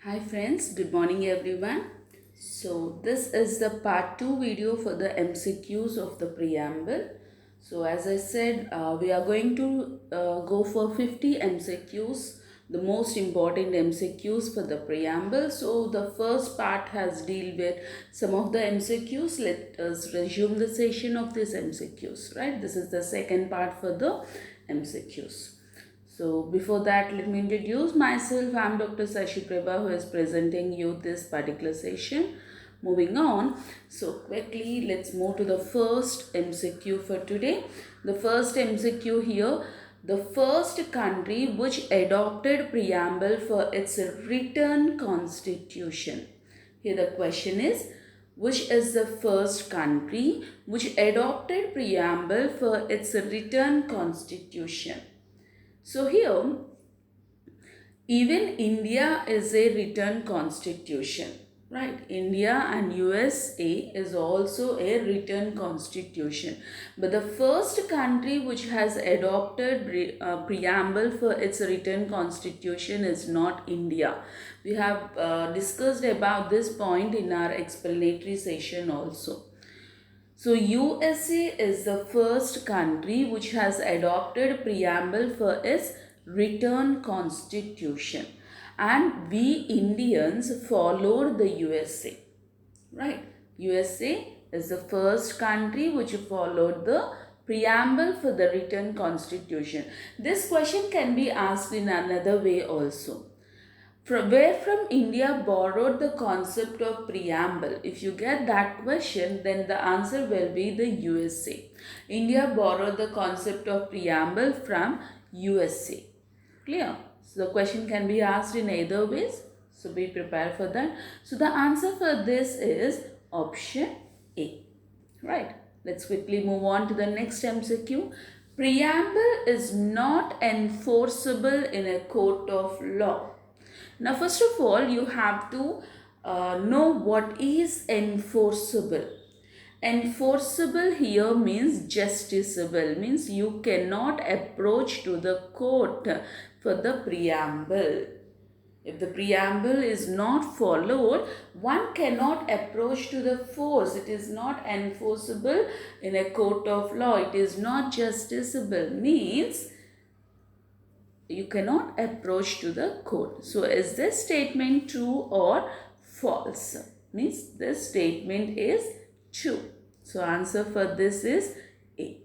Hi friends, good morning everyone. So this is the part 2 video for the MCQs of the preamble. So as I said, we are going to go for 50 MCQs, the most important MCQs for the preamble. So the first part has deal with some of the MCQs. Let us resume the session of these MCQs, right? This is the second part for the MCQs. So before that, let me introduce myself. I am Dr. Sashi Prabha, who is presenting you this particular session. Moving on, so quickly let's move to the first MCQ for today. The first MCQ here, the first country which adopted preamble for its written constitution. Here the question is, which is the first country which adopted preamble for its written constitution? So here, even India is a written constitution, right? India and USA is also a written constitution. But the first country which has adopted preamble for its written constitution is not India. We have discussed about this point in our explanatory session also. So USA is the first country which has adopted preamble for its written constitution, and we Indians followed the USA, right? USA is the first country which followed the preamble for the written constitution. This question can be asked in another way also. From India borrowed the concept of preamble? If you get that question, then the answer will be the USA. India borrowed the concept of preamble from USA. Clear? So the question can be asked in either ways. So be prepared for that. So the answer for this is option A. Right. Let's quickly move on to the next MCQ. Preamble is not enforceable in a court of law. Now, first of all, you have to know what is enforceable. Enforceable here means justiciable, means you cannot approach to the court for the preamble. If the preamble is not followed, one cannot approach to the force. It is not enforceable in a court of law. It is not justiciable, means you cannot approach to the court. So is this statement true or false? Means this statement is true. So answer for this is A.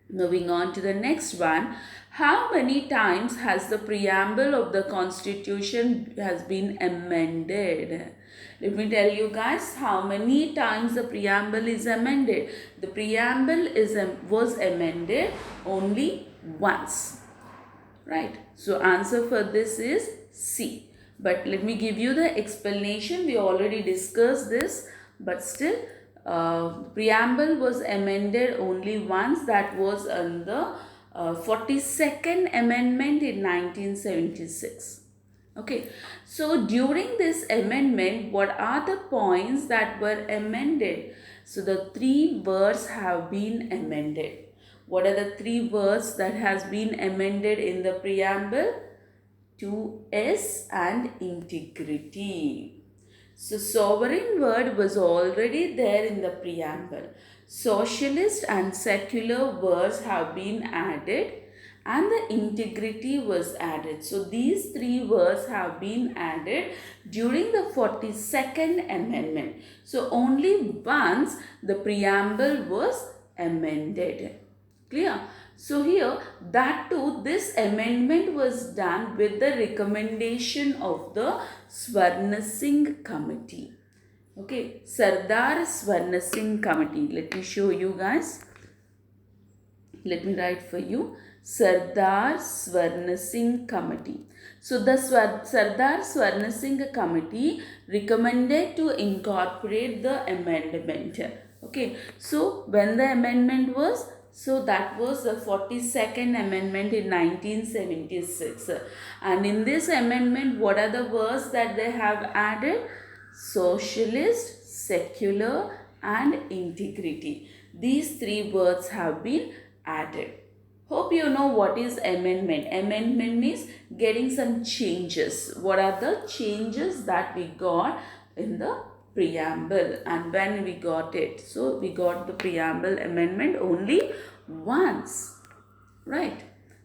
Moving on to the next one. How many times has the preamble of the constitution has been amended? Let me tell you guys how many times the preamble is amended. The preamble was amended only once. Right. So answer for this is C. But let me give you the explanation. We already discussed this, but still preamble was amended only once. That was on the 42nd amendment in 1976. Okay. So during this amendment, what are the points that were amended? So the three words have been amended. What are the three words that has been amended in the preamble? To S and integrity. So sovereign word was already there in the preamble. Socialist and secular words have been added and the integrity was added. So these three words have been added during the 42nd amendment. So only once the preamble was amended. Clear? So here, that too, this amendment was done with the recommendation of the Swarna Singh Committee. Okay, Sardar Swarna Singh Committee. Let me show you guys. Let me write for you. Sardar Swarna Singh Committee. So the Sardar Swarna Singh Committee recommended to incorporate the amendment. Okay, so when the amendment was, so that was the 42nd amendment in 1976. And in this amendment, what are the words that they have added? Socialist, secular and integrity. These three words have been added. Hope you know what is amendment. Amendment means getting some changes. What are the changes that we got in the preamble and when we got it? So we got the preamble amendment only once, right?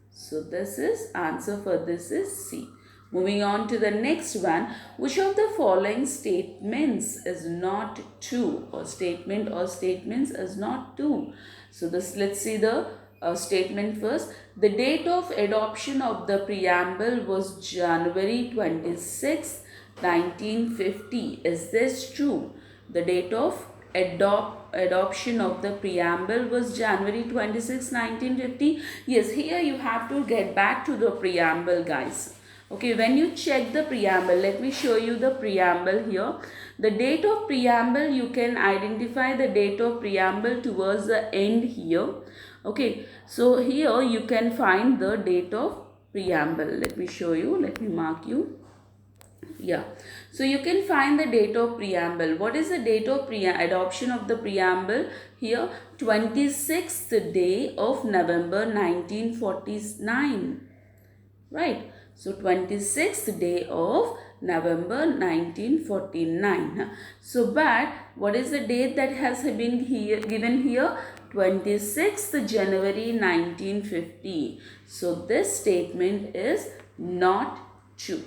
So this is answer for this is C. Moving on to the next one, which of the following statements is not true, or statement or statements is not true? So this, let's see the statement first. The date of adoption of the preamble was January 26, 1950. Is this true? The date of adoption of the preamble was January 26, 1950. Yes, here you have to get back to the preamble, guys. Okay, when you check the preamble, let me show you the preamble here. The date of preamble, you can identify the date of preamble towards the end here. Okay, so here you can find the date of preamble. Let me show you, let me mark you. Yeah, so you can find the date of preamble. What is the date of adoption of the preamble? Here, 26th day of November 1949. Right, so 26th day of November 1949. So but what is the date that has been here given here? 26th January 1950. So this statement is not true.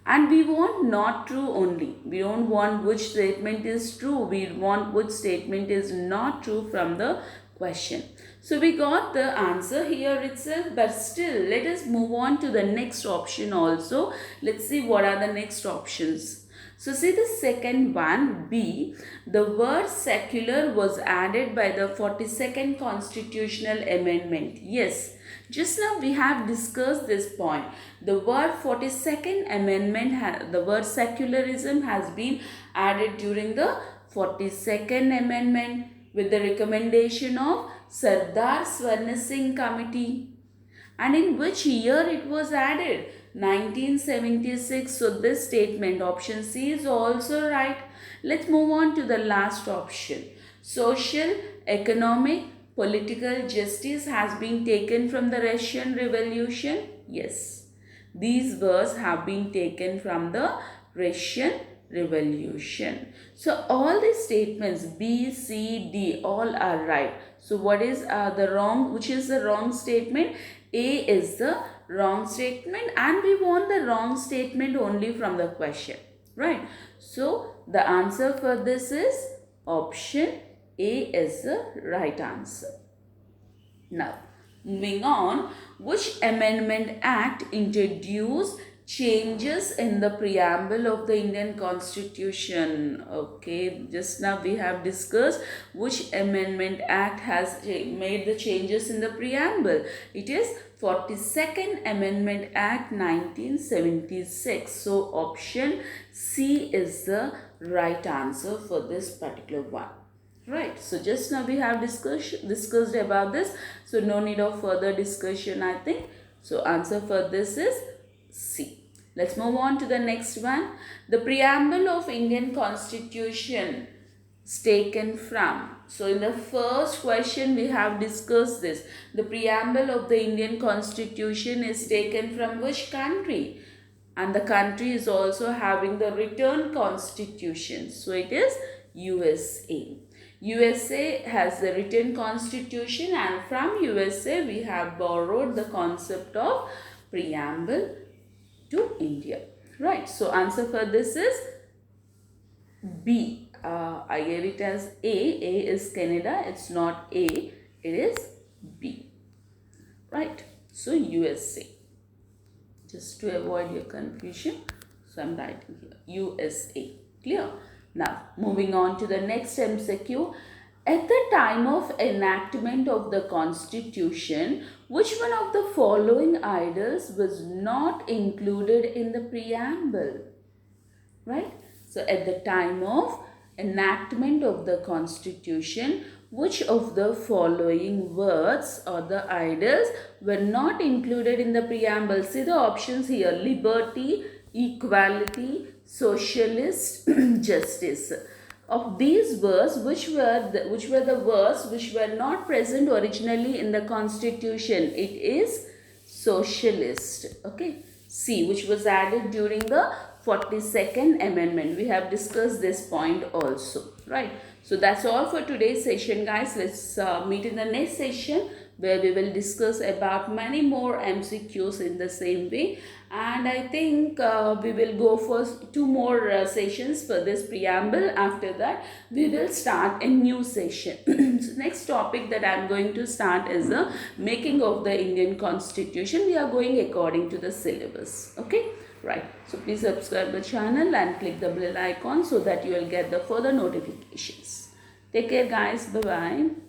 And we want not true only. We don't want which statement is true. We want which statement is not true from the question. So we got the answer here itself, but still let us move on to the next option also. Let's see what are the next options. So see the second one, B. The word secular was added by the 42nd Constitutional Amendment. Yes. Just now we have discussed this point. The word 42nd Amendment, the word secularism has been added during the 42nd Amendment with the recommendation of Sardar Swarna Singh Committee. And in which year it was added? 1976. So this statement, option C, is also right. Let's move on to the last option. Social, economic, political justice has been taken from the Russian Revolution. Yes, these words have been taken from the Russian Revolution. So all these statements B, C, D all are right. So what is the wrong? Which is the wrong statement? A is the wrong statement, and we want the wrong statement only from the question, right? So the answer for this is option A is the right answer. Now, moving on, which Amendment Act introduced changes in the preamble of the Indian Constitution? Okay, just now we have discussed which Amendment Act has made the changes in the preamble. It is 42nd Amendment Act 1976. So option C is the right answer for this particular one. Right, so just now we have discussed about this, so no need of further discussion, I think. So answer for this is C. Let's move on to the next one. The preamble of Indian Constitution is taken from. So in the first question we have discussed this. The preamble of the Indian Constitution is taken from which country? And the country is also having the written constitution. So it is USA. USA has the written constitution, and from USA we have borrowed the concept of preamble to India. Right. So answer for this is B. I gave it as A. A is Canada. It's not A. It is B. Right. So USA. Just to avoid your confusion, so I'm writing here USA. Clear? Now, moving on to the next MCQ. At the time of enactment of the Constitution, which one of the following idols was not included in the preamble? Right? So, at the time of enactment of the Constitution, which of the following words or the idols were not included in the preamble? See the options here: liberty, equality, socialist, justice. of these words, which were the words which were not present originally in the constitution? It is socialist. Okay. C, which was added during the 42nd amendment. We have discussed this point also, right? So that's all for today's session, guys. Let's meet in the next session, where we will discuss about many more MCQs in the same way. And I think we will go for 2 more sessions for this preamble. After that, we will start a new session. So next topic that I am going to start is the making of the Indian Constitution. We are going according to the syllabus. Okay, right. So please subscribe the channel and click the bell icon so that you will get the further notifications. Take care, guys. Bye bye.